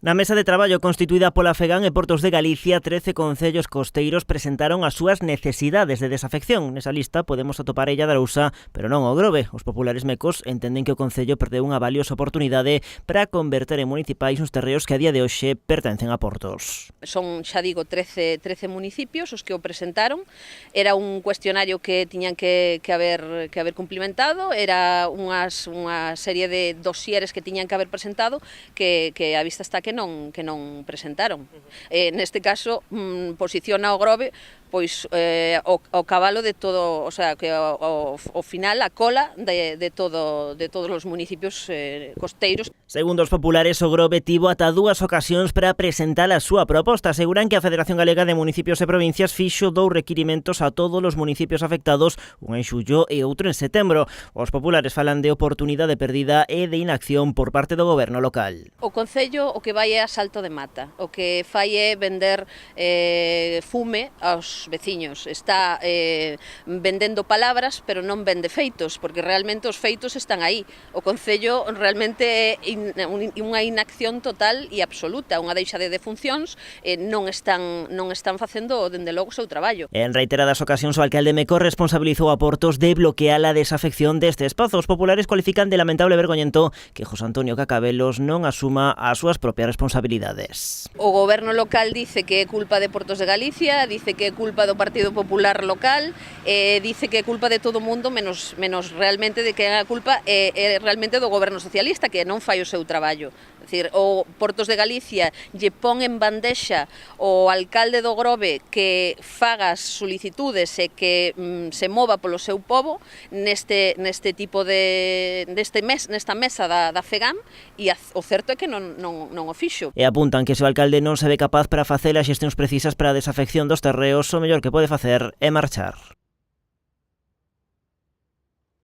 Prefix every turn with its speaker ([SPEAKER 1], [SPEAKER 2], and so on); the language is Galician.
[SPEAKER 1] Na mesa de traballo constituída pola FEGAN e Portos de Galicia, 13 concellos costeiros presentaron as súas necesidades de desafección. Nesa lista podemos atopar a Illa de Arousa, pero non o Grove. Os populares mecos entenden que o concello perdeu unha valiosa oportunidade para converter en municipais uns terreos que a día de hoxe pertencen a Portos.
[SPEAKER 2] Son, xa digo, 13 municipios os que o presentaron. Era un cuestionario que tiñan que haber cumplimentado, era unha serie de dosieres que tiñan que haber presentado que a vista está que non presentaron. Neste caso, posiciona o Grove pois o cabalo de todo, o sea, que o final, a cola de todos os municipios costeiros.
[SPEAKER 1] Segundo os populares, o Grove tivo ata 2 ocasións para presentar a súa proposta. Aseguran que a Federación Galega de Municipios e Provincias fixo 2 requirimentos a todos os municipios afectados, un en xullo e outro en setembro. Os populares falan de oportunidade perdida e de inacción por parte do goberno local.
[SPEAKER 2] O Concello o que vai é a salto de mata, o que fai é vender fume aos veciños. Está vendendo palabras, pero non vende feitos, porque realmente os feitos están aí. O Concello realmente é unha inacción total e absoluta, unha deixade de funcións, non están facendo dende logo o seu traballo.
[SPEAKER 1] En reiteradas ocasións o alcalde Meco responsabilizou a Portos de bloquear a desafección deste espazo. Os populares cualifican de lamentable e vergoñento que José Antonio Cacabelos non asuma as súas propias responsabilidades.
[SPEAKER 2] O goberno local dice que é culpa de Portos de Galicia, dice que é culpa do Partido Popular local, dice que é culpa de todo o mundo, menos realmente de que a culpa é realmente do goberno socialista, que non fai o seu traballo. É dicir, o Portos de Galicia lle pon en bandexa o alcalde do Grove que faga as solicitudes e que se mova polo seu pobo nesta mesa da FEGAN, e o certo é que non o fixo.
[SPEAKER 1] E apuntan que se o alcalde non se ve capaz para facer as xestións precisas para a desafección dos terreos, o mellor que pode facer é marchar.